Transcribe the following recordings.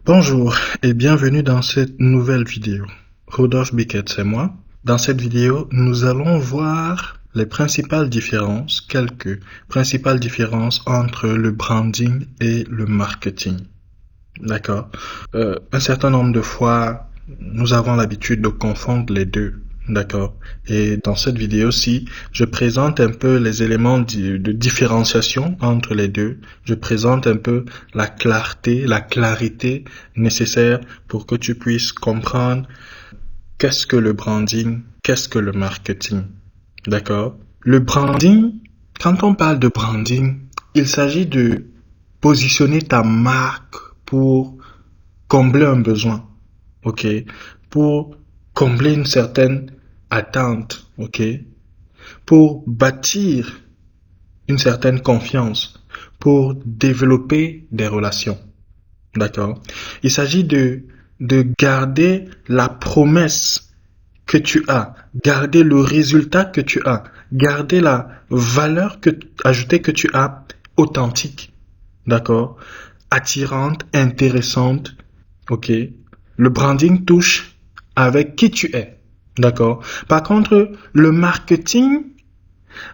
Bonjour et bienvenue dans cette nouvelle vidéo. Rodolphe Biquet, c'est moi. Dans cette vidéo, nous allons voir les principales différences, quelques principales différences entre le branding et le marketing. D'accord? Un certain nombre de fois, nous avons l'habitude de confondre les deux. D'accord. Et dans cette vidéo-ci, je présente un peu les éléments de différenciation entre les deux. Je présente un peu la clarité nécessaire pour que tu puisses comprendre qu'est-ce que le branding, qu'est-ce que le marketing. D'accord. Le branding, quand on parle de branding, il s'agit de positionner ta marque pour combler un besoin. OK? Pour combler une certaine attente, ok, pour bâtir une certaine confiance, pour développer des relations, d'accord. Il s'agit de garder la promesse que tu as, garder le résultat que tu as, garder la valeur ajoutée que tu as authentique, d'accord, attirante, intéressante, ok. Le branding touche avec qui tu es. D'accord. Par contre, le marketing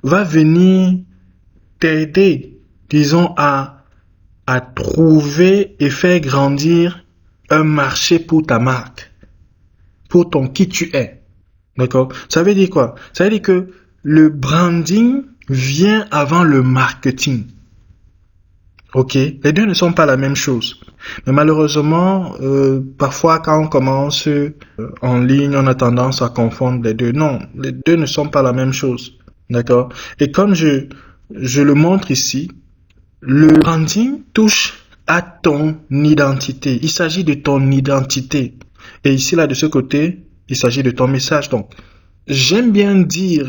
va venir t'aider, disons, à trouver et faire grandir un marché pour ta marque, pour ton qui tu es. D'accord. Ça veut dire quoi? Ça veut dire que le branding vient avant le marketing. Ok, les deux ne sont pas la même chose. Mais malheureusement, parfois quand on commence en ligne, on a tendance à confondre les deux. Non, les deux ne sont pas la même chose. D'accord? Et comme je le montre ici, le branding touche à ton identité. Il s'agit de ton identité. Et ici, là, de ce côté, il s'agit de ton message. Donc, J'aime bien dire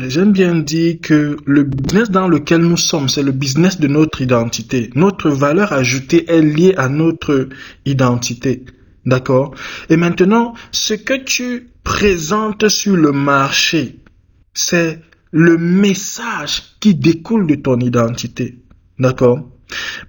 que le business dans lequel nous sommes, c'est le business de notre identité. Notre valeur ajoutée est liée à notre identité. D'accord? Et maintenant, ce que tu présentes sur le marché, c'est le message qui découle de ton identité. D'accord?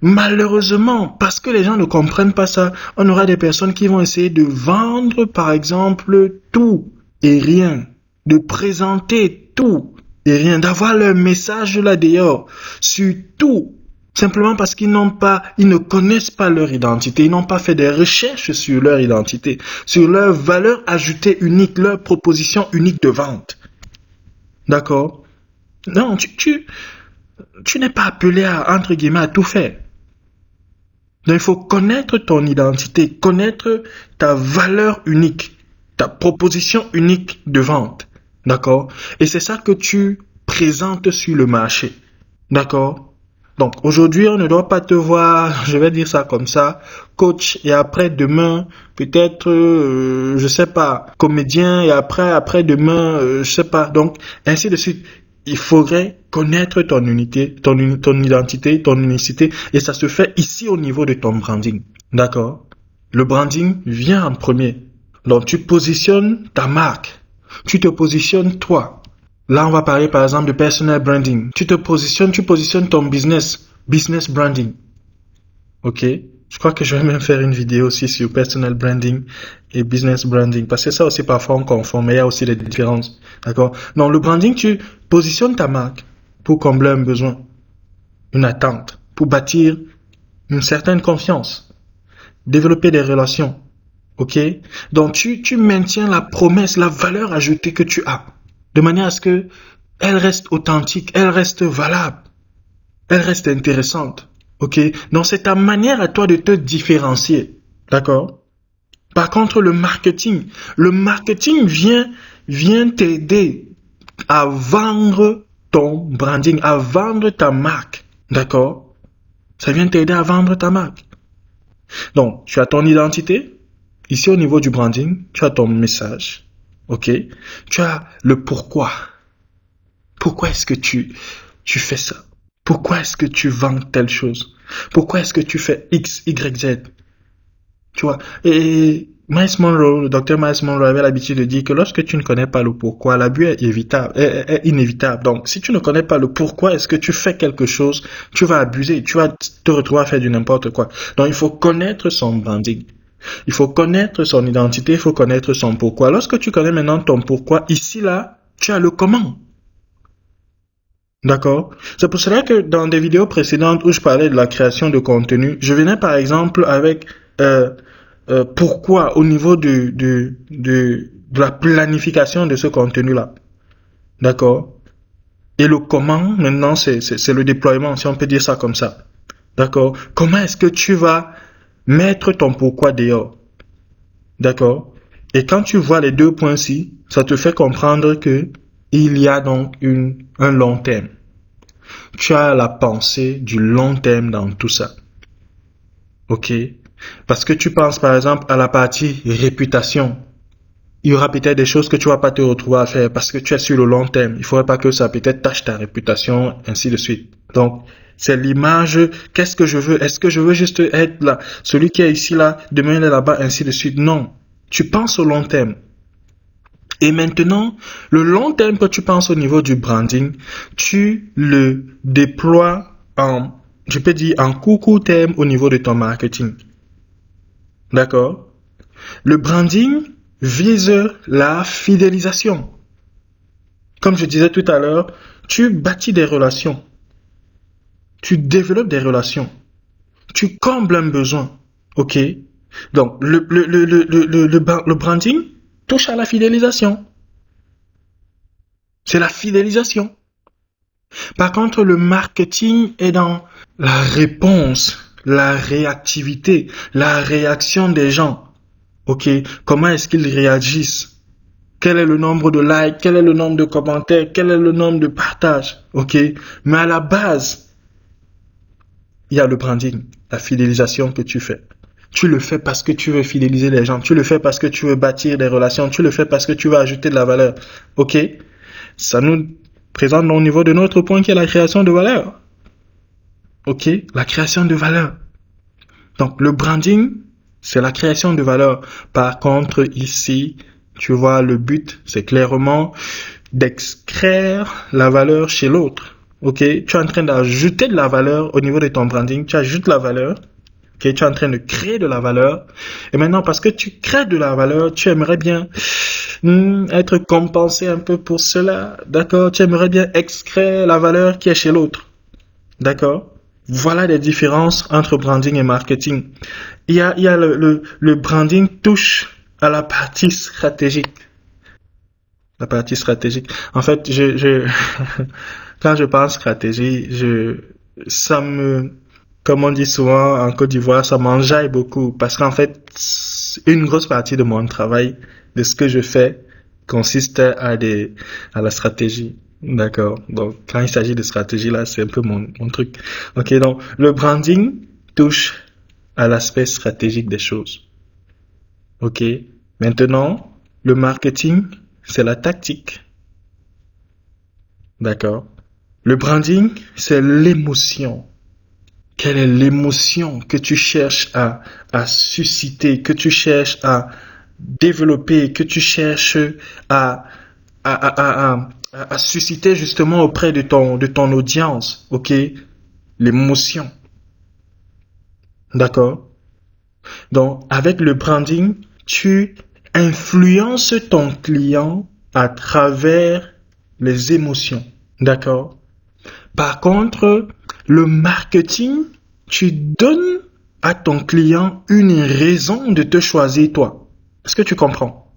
Malheureusement, parce que les gens ne comprennent pas ça, on aura des personnes qui vont essayer de vendre, par exemple, tout et rien. De présenter tout et rien, d'avoir leur message là dehors sur tout, simplement parce qu'ils ne connaissent pas leur identité, ils n'ont pas fait des recherches sur leur identité, sur leur valeur ajoutée unique, leur proposition unique de vente. D'accord? Non, tu n'es pas appelé à, entre guillemets, à tout faire. Donc il faut connaître ton identité, connaître ta valeur unique, ta proposition unique de vente. D'accord? Et c'est ça que tu présentes sur le marché. D'accord? Donc, aujourd'hui, on ne doit pas te voir, je vais dire ça comme ça, coach, et après demain, peut-être, je sais pas, comédien, et après demain, je sais pas. Donc, ainsi de suite. Il faudrait connaître ton unité, ton identité, ton unicité, et ça se fait ici au niveau de ton branding. D'accord? Le branding vient en premier. Donc, tu positionnes ta marque. Tu te positionnes toi. Là, on va parler par exemple de personal branding. Tu positionnes ton business branding. Ok? Je crois que je vais même faire une vidéo aussi sur personal branding et business branding. Parce que ça aussi, parfois, on confond, mais il y a aussi des différences. D'accord? Donc, le branding, tu positionnes ta marque pour combler un besoin, une attente, pour bâtir une certaine confiance, développer des relations. Ok? Donc, tu maintiens la promesse, la valeur ajoutée que tu as, de manière à ce que elle reste authentique, elle reste valable, elle reste intéressante. Ok? Donc, c'est ta manière à toi de te différencier. D'accord? Par contre, le marketing vient t'aider à vendre ton branding, à vendre ta marque. D'accord? Ça vient t'aider à vendre ta marque. Donc, tu as ton identité. Ici, au niveau du branding, tu as ton message, ok? Tu as le pourquoi. Pourquoi est-ce que tu fais ça? Pourquoi est-ce que tu vends telle chose? Pourquoi est-ce que tu fais X, Y, Z? Tu vois? Et le docteur Miles Monroe avait l'habitude de dire que lorsque tu ne connais pas le pourquoi, l'abus est inévitable. Donc, si tu ne connais pas le pourquoi est-ce que tu fais quelque chose, tu vas abuser, tu vas te retrouver à faire du n'importe quoi. Donc, il faut connaître son branding. Il faut connaître son identité, il faut connaître son pourquoi. Lorsque tu connais maintenant ton pourquoi, ici, là, tu as le comment. D'accord? C'est pour cela que dans des vidéos précédentes où je parlais de la création de contenu, je venais par exemple avec pourquoi au niveau de la planification de ce contenu-là. D'accord? Et le comment, maintenant, c'est le déploiement, si on peut dire ça comme ça. D'accord? Comment est-ce que tu vas mettre ton pourquoi dehors? D'accord? Et quand tu vois les 2 points-ci, ça te fait comprendre que il y a donc un long terme. Tu as la pensée du long terme dans tout ça. Ok? Parce que tu penses par exemple à la partie réputation. Il y aura peut-être des choses que tu vas pas te retrouver à faire parce que tu es sur le long terme. Il faudrait pas que ça peut-être tâche ta réputation, ainsi de suite. Donc, c'est l'image. Qu'est-ce que je veux? Est-ce que je veux juste être là? Celui qui est ici là, demain il est là-bas, ainsi de suite. Non. Tu penses au long terme. Et maintenant, le long terme que tu penses au niveau du branding, tu le déploies je peux dire, en court terme au niveau de ton marketing. D'accord? Le branding vise la fidélisation. Comme je disais tout à l'heure, tu bâtis des relations. Tu développes des relations. Tu combles un besoin. OK? Donc, le branding touche à la fidélisation. C'est la fidélisation. Par contre, le marketing est dans la réponse, la réactivité, la réaction des gens. OK? Comment est-ce qu'ils réagissent? Quel est le nombre de likes? Quel est le nombre de commentaires? Quel est le nombre de partages? OK? Mais à la base, il y a le branding, la fidélisation que tu fais. Tu le fais parce que tu veux fidéliser les gens. Tu le fais parce que tu veux bâtir des relations. Tu le fais parce que tu veux ajouter de la valeur. OK? Ça nous présente au niveau de notre point qui est la création de valeur. OK? La création de valeur. Donc, le branding, c'est la création de valeur. Par contre, ici, tu vois, le but, c'est clairement d'extraire la valeur chez l'autre. OK? Tu es en train d'ajouter de la valeur au niveau de ton branding. Tu ajoutes la valeur. OK? Tu es en train de créer de la valeur. Et maintenant, parce que tu crées de la valeur, tu aimerais bien être compensé un peu pour cela. D'accord? Tu aimerais bien extraire la valeur qui est chez l'autre. D'accord? Voilà les différences entre branding et marketing. Il y a le branding touche à la partie stratégique. La partie stratégique. En fait, quand je pense stratégie, comme on dit souvent en Côte d'Ivoire, ça m'enjaille beaucoup parce qu'en fait, une grosse partie de mon travail, de ce que je fais, consiste à la stratégie. D'accord. Donc, quand il s'agit de stratégie, là, c'est un peu mon truc. OK, donc, le branding touche à l'aspect stratégique des choses. OK. Maintenant, le marketing, c'est la tactique. D'accord. Le branding, c'est l'émotion. Quelle est l'émotion que tu cherches à susciter, que tu cherches à développer, que tu cherches à susciter justement auprès de ton audience, OK? L'émotion. D'accord? Donc, avec le branding, tu influences ton client à travers les émotions. D'accord? Par contre, le marketing, tu donnes à ton client une raison de te choisir toi. Est-ce que tu comprends?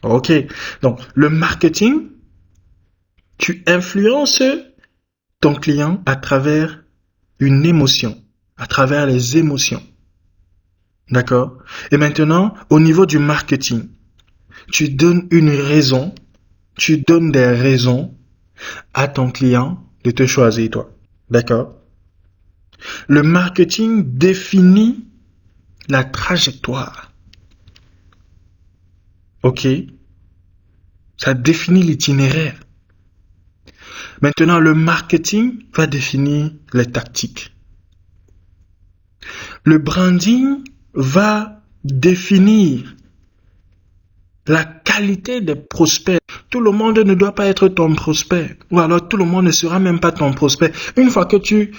OK. Donc, le marketing, tu influences ton client à travers une émotion, à travers les émotions. D'accord? Et maintenant, au niveau du marketing, tu donnes une raison, tu donnes des raisons à ton client de te choisir toi. D'accord? Le marketing définit la trajectoire. OK? Ça définit l'itinéraire. Maintenant, le marketing va définir les tactiques. Le branding va définir la qualité des prospects. tout le monde ne doit pas être ton prospect. Ou alors tout le monde ne sera même pas ton prospect. Une fois que tu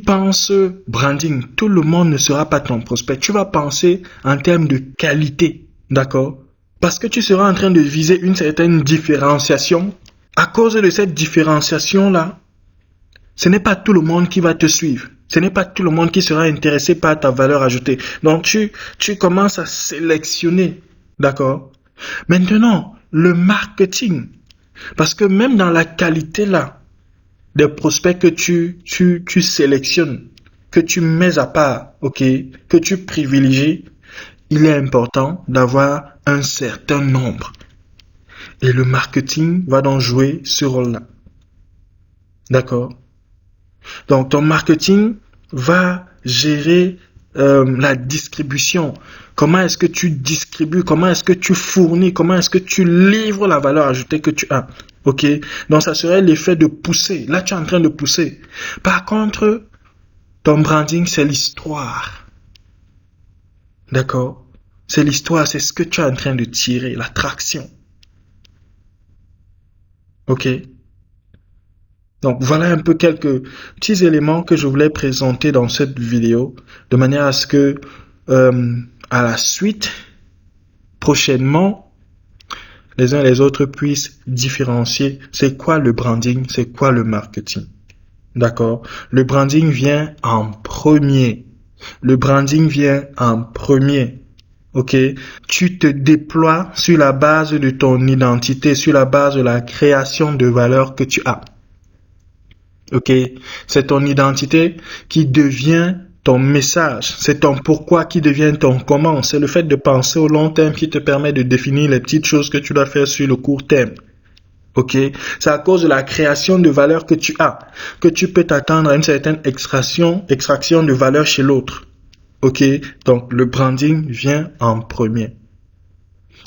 penses branding, tout le monde ne sera pas ton prospect. Tu vas penser en termes de qualité. D'accord? Parce que tu seras en train de viser une certaine différenciation. À cause de cette différenciation-là, ce n'est pas tout le monde qui va te suivre. Ce n'est pas tout le monde qui sera intéressé par ta valeur ajoutée. Donc, tu commences à sélectionner. D'accord? Maintenant, le marketing. Parce que même dans la qualité là, des prospects que tu sélectionnes, que tu mets à part, ok, que tu privilégies, il est important d'avoir un certain nombre. Et le marketing va donc jouer ce rôle-là. D'accord? Donc, ton marketing va gérer la distribution. Comment est-ce que tu distribues? Comment est-ce que tu fournis? Comment est-ce que tu livres la valeur ajoutée que tu as? Ok? Donc, ça serait l'effet de pousser. Là, tu es en train de pousser. Par contre, ton branding, c'est l'histoire. D'accord? C'est l'histoire, c'est ce que tu es en train de tirer, l'attraction. Ok? Donc, voilà un peu quelques petits éléments que je voulais présenter dans cette vidéo, de manière à ce que, à la suite, prochainement, les uns et les autres puissent différencier c'est quoi le branding, c'est quoi le marketing. D'accord? Le branding vient en premier. Le branding vient en premier. Ok? Tu te déploies sur la base de ton identité, sur la base de la création de valeur que tu as. Ok, c'est ton identité qui devient ton message, c'est ton pourquoi qui devient ton comment, c'est le fait de penser au long terme qui te permet de définir les petites choses que tu dois faire sur le court terme. Ok, c'est à cause de la création de valeur que tu as, que tu peux t'attendre à une certaine extraction de valeur chez l'autre. Ok, donc le branding vient en premier.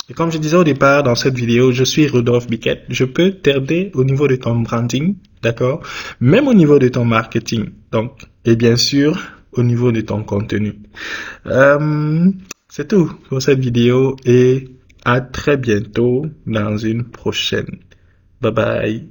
Et comme je disais au départ dans cette vidéo, je suis Rodolphe Biquette. Je peux t'aider au niveau de ton branding, d'accord? Même au niveau de ton marketing. Donc, et bien sûr, au niveau de ton contenu. C'est tout pour cette vidéo et à très bientôt dans une prochaine. Bye bye.